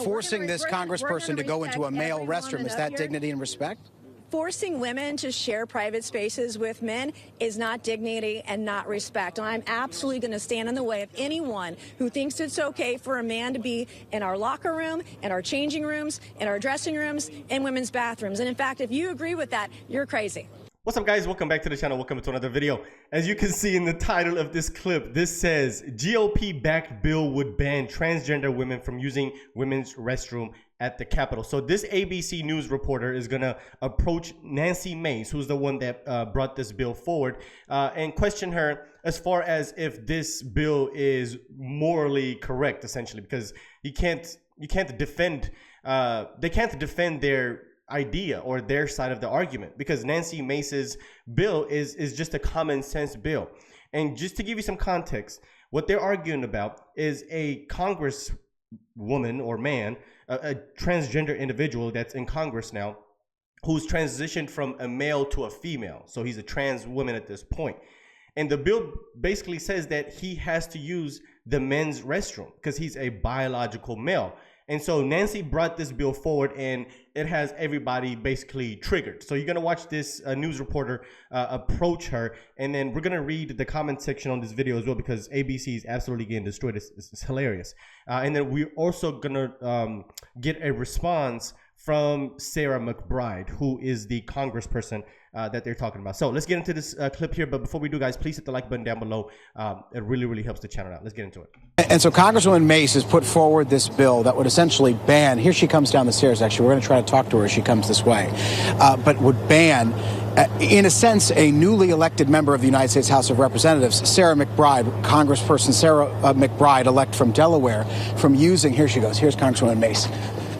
Forcing this congressperson to go into a male restroom, is that dignity and respect? Forcing women to share private spaces with men is not dignity and not respect. And I'm absolutely going to stand in the way of anyone who thinks it's okay for a man to be in our locker room, in our changing rooms, in our dressing rooms, in women's bathrooms. And in fact, if you agree with that, you're crazy. What's up, guys? Welcome back to the channel. Welcome to another video. As you can see in the title of this clip, this says GOP-backed bill would ban transgender women from using women's restroom at the Capitol. So this ABC News reporter is going to approach Nancy Mace, who's the one that brought this bill forward, and question her as far as if this bill is morally correct, essentially, because they can't defend their idea or their side of the argument, because Nancy Mace's bill is just a common sense bill. And just to give you some context, what they're arguing about is a congresswoman or man, a transgender individual that's in Congress now, who's transitioned from a male to a female. So he's a trans woman at this point. And the bill basically says that he has to use the men's restroom because he's a biological male. And so Nancy brought this bill forward, and it has everybody basically triggered. So you're going to watch this news reporter approach her, and then we're going to read the comment section on this video as well, because ABC is absolutely getting destroyed. It's hilarious. And then we're also going to get a response from Sarah McBride, who is the congressperson that they're talking about. So let's get into this clip here. But before we do, guys, please hit the like button down below. It really helps the channel out. Let's get into it. And so Congresswoman Mace has put forward this bill that would essentially ban, here she comes down the stairs, actually, we're going to try to talk to her as she comes this way, but would ban, in a sense, a newly elected member of the United States House of Representatives, Sarah McBride, Congressperson Sarah McBride, elect from Delaware, from using, here she goes, here's Congresswoman Mace.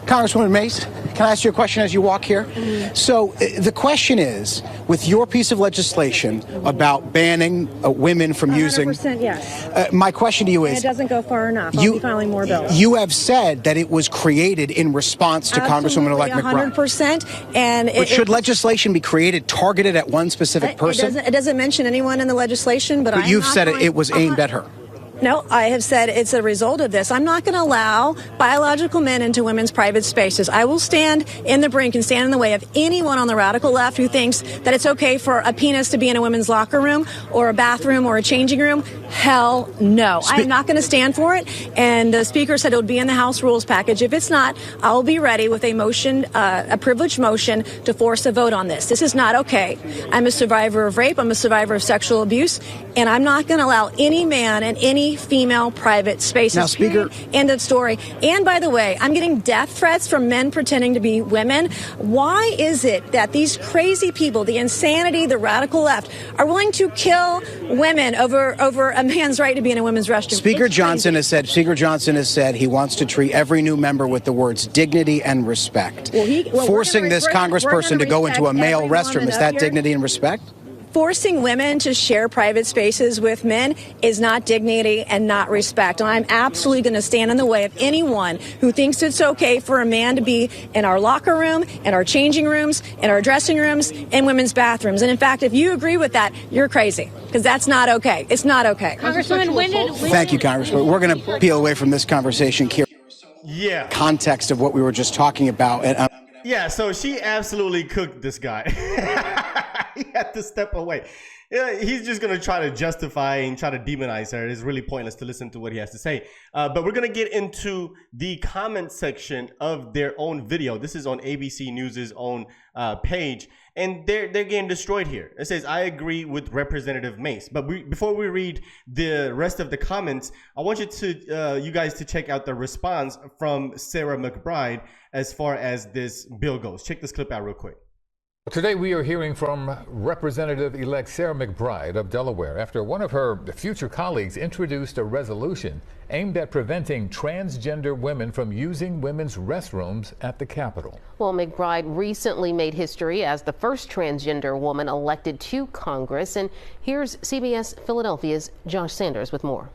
Congresswoman Mace, can I ask you a question as you walk here? So the question is, with your piece of legislation about banning women from using... 100% yes. My question to you is... And it doesn't go far enough. I'll be filing more bills. You have said that it was created in response to Congresswoman-elect McBride. 100%. And but should legislation be created targeted at one specific person? It doesn't mention anyone in the legislation, but you've said it was aimed at her. No, I have said it's a result of this. I'm not going to allow biological men into women's private spaces. I will stand in the brink and stand in the way of anyone on the radical left who thinks that it's okay for a penis to be in a women's locker room or a bathroom or a changing room. Hell no. I'm not going to stand for it. And the speaker said it would be in the House rules package. If it's not, I'll be ready with a motion, a privileged motion to force a vote on this. This is not okay. I'm a survivor of rape. I'm a survivor of sexual abuse. And I'm not going to allow any man in any female private spaces. Now, Speaker, end of story. And by the way, I'm getting death threats from men pretending to be women. Why is it that these crazy people, the insanity, the radical left, are willing to kill women over a man's right to be in a women's restroom? Speaker Johnson has said he wants to treat every new member with the words dignity and respect. Forcing this congressperson to go into a male restroom, is that dignity and respect? Forcing women to share private spaces with men is not dignity and not respect. And I'm absolutely going to stand in the way of anyone who thinks it's okay for a man to be in our locker room, in our changing rooms, in our dressing rooms, in women's bathrooms. And in fact, if you agree with that, you're crazy, because that's not okay. It's not okay. Congresswoman, Thank you, Congresswoman. We're going to peel away from this conversation here. Yeah. Context of what we were just talking about. And yeah, so she absolutely cooked this guy. He had to step away. Yeah, he's just going to try to justify and try to demonize her. It's really pointless to listen to what he has to say. But we're going to get into the comment section of their own video. This is on ABC News's own page. And they're getting destroyed here. It says, I agree with Representative Mace. But before we read the rest of the comments, I want you guys to check out the response from Sarah McBride as far as this bill goes. Check this clip out real quick. Today we are hearing from Representative-elect Sarah McBride of Delaware after one of her future colleagues introduced a resolution aimed at preventing transgender women from using women's restrooms at the Capitol. Well, McBride recently made history as the first transgender woman elected to Congress. And here's CBS Philadelphia's Josh Sanders with more.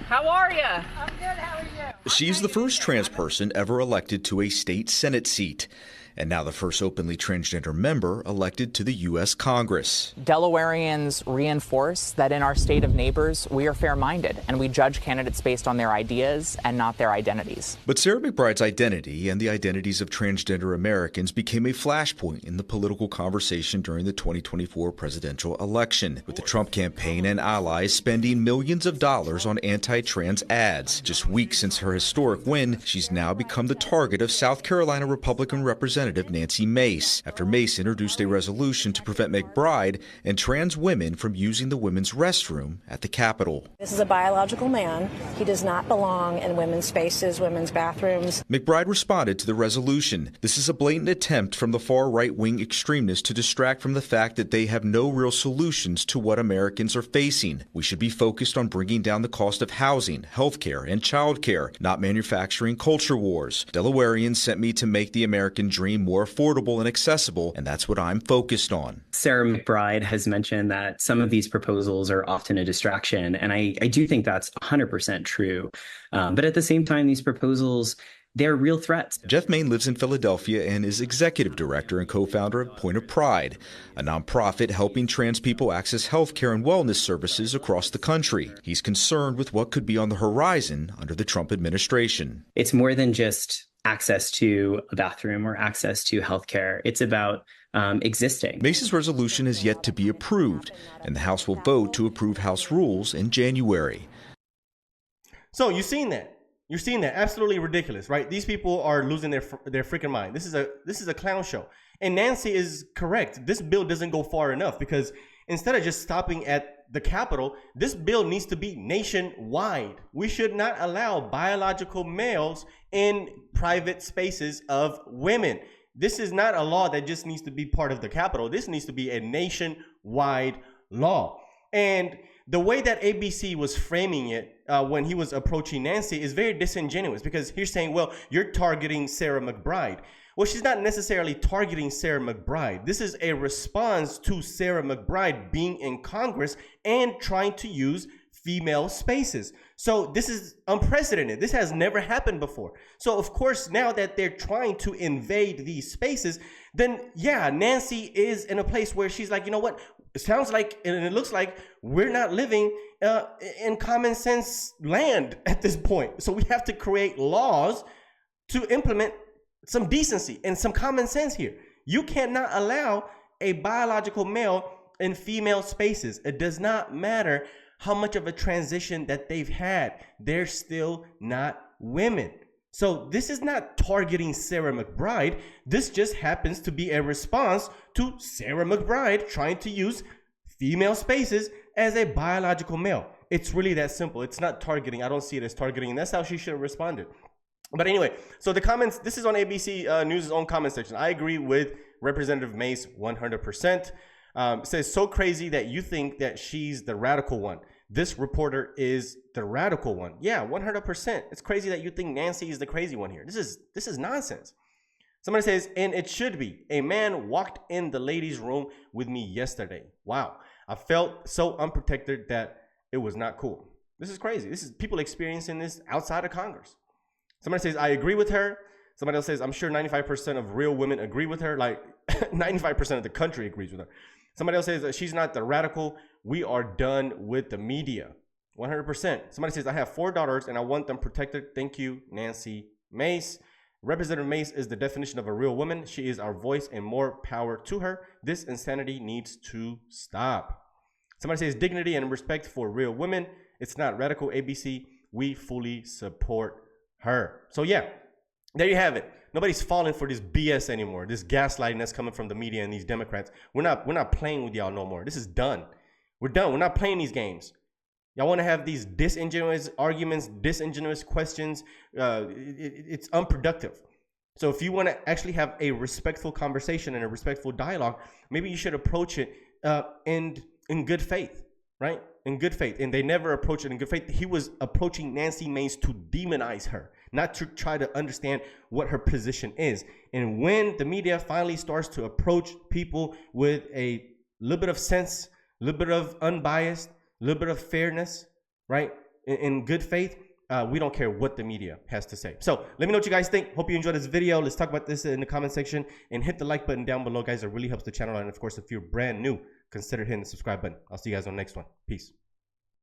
How are you? I'm good. How are you? She's the first trans person ever elected to a state Senate seat. and now the first openly transgender member elected to the U.S. Congress. Delawareans reinforce that in our state of neighbors, we are fair-minded and we judge candidates based on their ideas and not their identities. But Sarah McBride's identity and the identities of transgender Americans became a flashpoint in the political conversation during the 2024 presidential election, with the Trump campaign and allies spending millions of dollars on anti-trans ads. Just weeks since her historic win, she's now become the target of South Carolina Republican Representative Nancy Mace, after Mace introduced a resolution to prevent McBride and trans women from using the women's restroom at the Capitol. This is a biological man. He does not belong in women's spaces, women's bathrooms. McBride responded to the resolution. This is a blatant attempt from the far right-wing extremists to distract from the fact that they have no real solutions to what Americans are facing. We should be focused on bringing down the cost of housing, health care, and child care, not manufacturing culture wars. Delawareans sent me to make the American dream more affordable and accessible, and that's what I'm focused on. Sarah McBride has mentioned that some of these proposals are often a distraction, and I do think that's 100% true. But at the same time, these proposals, they're real threats. Jeff Main lives in Philadelphia and is executive director and co-founder of Point of Pride, a nonprofit helping trans people access health care and wellness services across the country. He's concerned with what could be on the horizon under the Trump administration. It's more than just access to a bathroom or access to health care. It's about existing. Mace's resolution is yet to be approved, and the House will vote to approve House rules in January. So you've seen that. You're seeing that. Absolutely ridiculous, right? These people are losing their freaking mind. This is a clown show. And Nancy is correct. This bill doesn't go far enough, because instead of just stopping at the Capitol, this bill needs to be nationwide. We should not allow biological males in private spaces of women. This is not a law that just needs to be part of the Capitol. This needs to be a nationwide law. And the way that ABC was framing it when he was approaching Nancy is very disingenuous, because he's saying, well, you're targeting Sarah McBride. Well, she's not necessarily targeting Sarah McBride. This is a response to Sarah McBride being in Congress and trying to use female spaces. So this is unprecedented. This has never happened before. So of course, now that they're trying to invade these spaces, then yeah, Nancy is in a place where she's like, you know what? It sounds like, and it looks like, we're not living in common sense land at this point. So we have to create laws to implement some decency and some common sense here. You cannot allow a biological male in female spaces. It does not matter how much of a transition that they've had. They're still not women. So this is not targeting Sarah McBride. This just happens to be a response to Sarah McBride trying to use female spaces as a biological male. It's really that simple. It's not targeting. I don't see it as targeting. And that's how she should have responded. But anyway, so the comments, this is on ABC News' own comment section. I agree with Representative Mace 100%. It says, so crazy that you think that she's the radical one. This reporter is the radical one. Yeah, 100%. It's crazy that you think Nancy is the crazy one here. This is nonsense. Somebody says, and it should be. A man walked in the ladies' room with me yesterday. Wow. I felt so unprotected that it was not cool. This is crazy. This is people experiencing this outside of Congress. Somebody says, I agree with her. Somebody else says, I'm sure 95% of real women agree with her. Like 95% of the country agrees with her. Somebody else says that she's not the radical. We are done with the media. 100%. Somebody says, I have 4 daughters and I want them protected. Thank you, Nancy Mace. Representative Mace is the definition of a real woman. She is our voice and more power to her. This insanity needs to stop. Somebody says dignity and respect for real women. It's not radical, ABC. We fully support her. So yeah, there you have it. Nobody's falling for this BS anymore. This gaslighting that's coming from the media and these Democrats. We're not playing with y'all no more. This is done. We're done. We're not playing these games. Y'all want to have these disingenuous arguments, disingenuous questions. It's unproductive. So if you want to actually have a respectful conversation and a respectful dialogue, maybe you should approach it in good faith, right? In good faith. And they never approached it in good faith. He was approaching Nancy Mace to demonize her, not to try to understand what her position is. And when the media finally starts to approach people with a little bit of sense, a little bit of unbiased, a little bit of fairness, right? In good faith, we don't care what the media has to say. So let me know what you guys think. Hope you enjoyed this video. Let's talk about this in the comment section, and hit the like button down below, guys. It really helps the channel. And of course, if you're brand new, consider hitting the subscribe button. I'll see you guys on the next one. Peace.